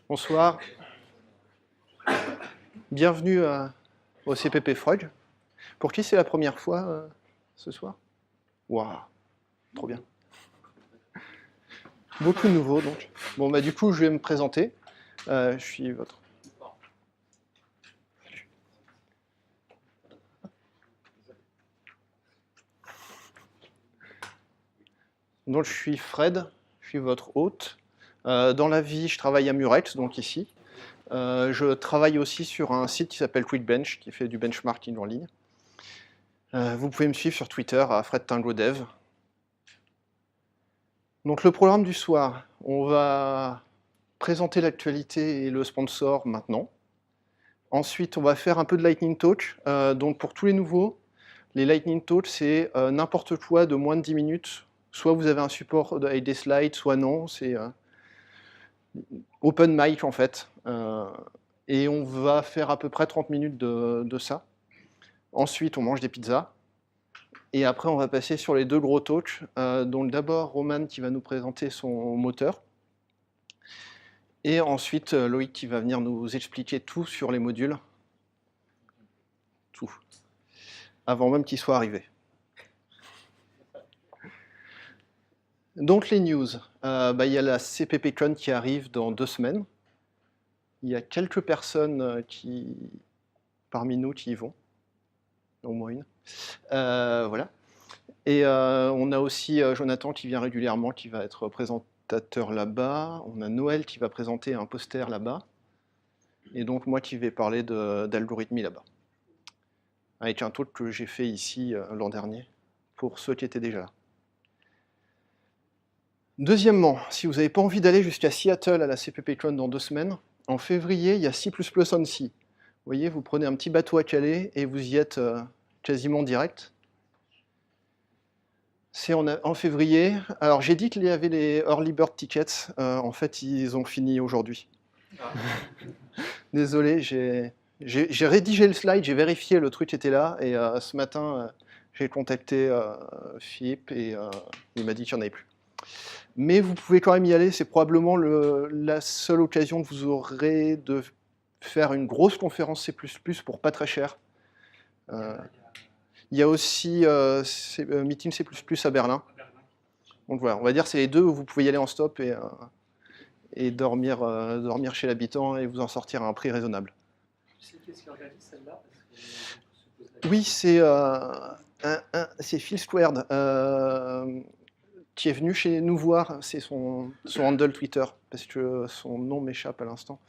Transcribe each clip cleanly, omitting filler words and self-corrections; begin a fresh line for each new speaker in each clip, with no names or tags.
Bonsoir. Bienvenue au CPP Freud. Pour qui c'est la première fois ce soir? Waouh, trop bien. Beaucoup de nouveaux donc. Bon bah du coup je vais me présenter. Je suis votre. Donc je suis Fred, je suis votre hôte. Dans la vie je travaille à Murex, donc ici. Je travaille aussi sur un site qui s'appelle QuickBench, qui fait du benchmarking en ligne. Vous pouvez me suivre sur Twitter à FredTangoDev. Donc le programme du soir, on va présenter l'actualité et le sponsor maintenant. Ensuite, on va faire un peu de Lightning Talk. Donc pour tous les nouveaux, les Lightning Talk, c'est n'importe quoi de moins de 10 minutes. Soit vous avez un support avec des slides, soit non. C'est open mic en fait. Et on va faire à peu près 30 minutes de ça. Ensuite, on mange des pizzas. Et après, on va passer sur les deux gros talks. Donc d'abord, Roman qui va nous présenter son moteur. Et ensuite, Loïc qui va venir nous expliquer tout sur les modules. Tout. Avant même qu'il soit arrivé. Donc les news. Il y a la CPPCon qui arrive dans 2 semaines. Il y a quelques personnes parmi nous qui y vont. Au moins une. Voilà. Et on a aussi Jonathan qui vient régulièrement, qui va être présentateur là-bas. On a Noël qui va présenter un poster là-bas. Et donc moi qui vais parler d'algorithmie là-bas. Avec un talk que j'ai fait ici l'an dernier, pour ceux qui étaient déjà là. Deuxièmement, si vous n'avez pas envie d'aller jusqu'à Seattle à la CPPCon dans 2 semaines, en février, il y a C++ on Sea. Vous voyez, vous prenez un petit bateau à Calais et vous y êtes quasiment direct. C'est en février. Alors j'ai dit qu'il y avait les Early Bird Tickets. En fait, ils ont fini aujourd'hui. Désolé, j'ai rédigé le slide, j'ai vérifié, le truc était là. Et ce matin, j'ai contacté Philippe et il m'a dit qu'il n'y en avait plus. Mais vous pouvez quand même y aller, c'est probablement la seule occasion que vous aurez de faire une grosse conférence C++ pour pas très cher. Il y a aussi Meeting C++ à Berlin. Donc voilà, on va dire c'est les deux où vous pouvez y aller en stop et dormir chez l'habitant et vous en sortir à un prix raisonnable.
Tu sais qui est-ce qui organise celle-là?
Oui, c'est Phil Squared. Qui est venu chez nous voir, c'est son handle Twitter, parce que son nom m'échappe à l'instant.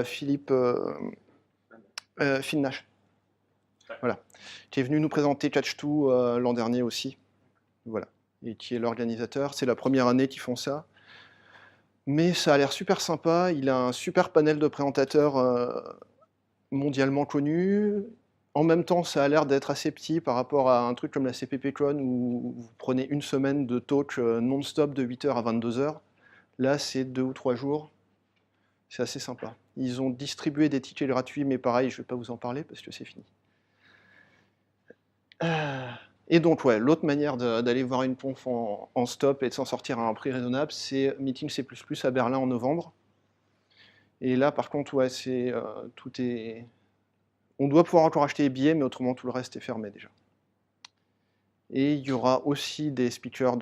Philippe Phil Nash. Voilà. Qui est venu nous présenter Catch2 l'an dernier aussi. Voilà. Et qui est l'organisateur. C'est la première année qu'ils font ça. Mais ça a l'air super sympa. Il a un super panel de présentateurs mondialement connus. En même temps, ça a l'air d'être assez petit par rapport à un truc comme la CPPCon où vous prenez une semaine de talk non-stop de 8h à 22h. Là, c'est 2 ou 3 jours. C'est assez sympa. Ils ont distribué des tickets gratuits, mais pareil, je ne vais pas vous en parler parce que c'est fini. Et donc, ouais, l'autre manière d'aller voir une conf en stop et de s'en sortir à un prix raisonnable, c'est Meeting C++ à Berlin en novembre. Et là, par contre, ouais, tout est... On doit pouvoir encore acheter les billets, mais autrement, tout le reste est fermé déjà. Et il y aura aussi des speakers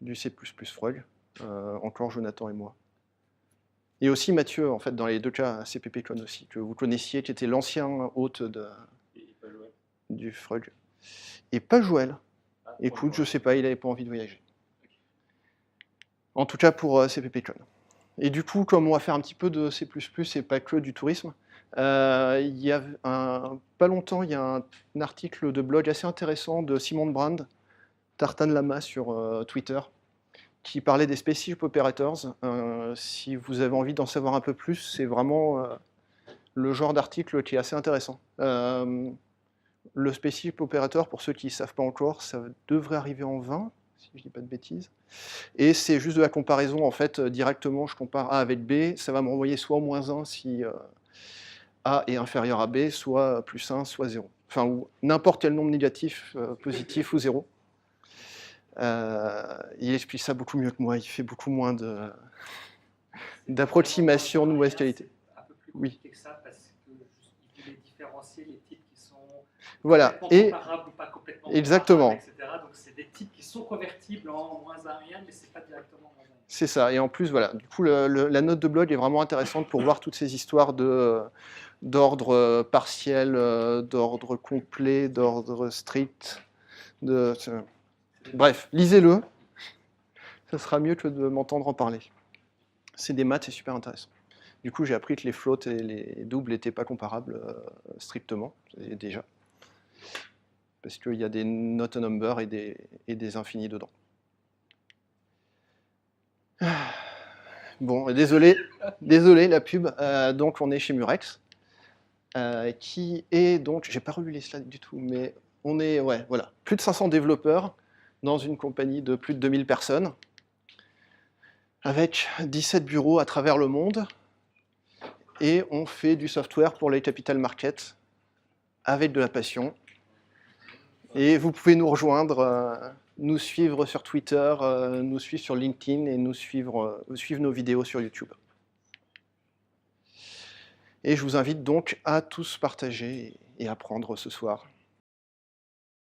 du C++ Freud, encore Jonathan et moi. Et aussi Mathieu, en fait, dans les deux cas, CPPCon aussi, que vous connaissiez, qui était l'ancien hôte du Freud. Et pas Joël. Écoute, je sais pas, il n'avait pas envie de voyager. En tout cas pour CPPCon. Et du coup, comme on va faire un petit peu de C++ et pas que du tourisme, il y a pas longtemps, il y a un article de blog assez intéressant de Simon Brand, Tartan Lama sur Twitter, qui parlait des Spaceship Operators. Si vous avez envie d'en savoir un peu plus, c'est vraiment le genre d'article qui est assez intéressant. Le Spaceship Operator, pour ceux qui ne savent pas encore, ça devrait arriver en 20, si je ne dis pas de bêtises. Et c'est juste de la comparaison, en fait, directement, je compare A avec B, ça va me renvoyer soit au -1 si A est inférieur à B, soit +1, soit 0. Enfin, ou n'importe quel nombre négatif, positif ou 0. Il explique ça beaucoup mieux que moi, il fait beaucoup moins d'approximation de mauvaise qualité.
C'est un peu plus
Oui.
compliqué que ça parce qu'il voulait différencier les types qui sont
Voilà.
complètement comparables ou pas complètement
Exactement.
comparables, etc. Donc c'est des types qui sont convertibles en moins un rien, mais c'est pas directement moins un rien.
C'est ça. Et en plus, voilà. Du coup, la note de blog est vraiment intéressante pour voir toutes ces histoires d'ordre partiel, d'ordre complet, d'ordre strict. Bref, lisez-le. Ça sera mieux que de m'entendre en parler. C'est des maths, c'est super intéressant. Du coup, j'ai appris que les floats et les doubles n'étaient pas comparables strictement, déjà. Parce qu'il y a des not a number et des infinis dedans. Bon, désolé la pub. Donc, on est chez Murex, qui est donc, j'ai pas relu les slides du tout, mais on est, ouais, voilà, plus de 500 développeurs dans une compagnie de plus de 2000 personnes, avec 17 bureaux à travers le monde, et on fait du software pour les capital markets avec de la passion. Et vous pouvez nous rejoindre, nous suivre sur Twitter, nous suivre sur LinkedIn et nous suivre nos vidéos sur YouTube. Et je vous invite donc à tous partager et apprendre ce soir.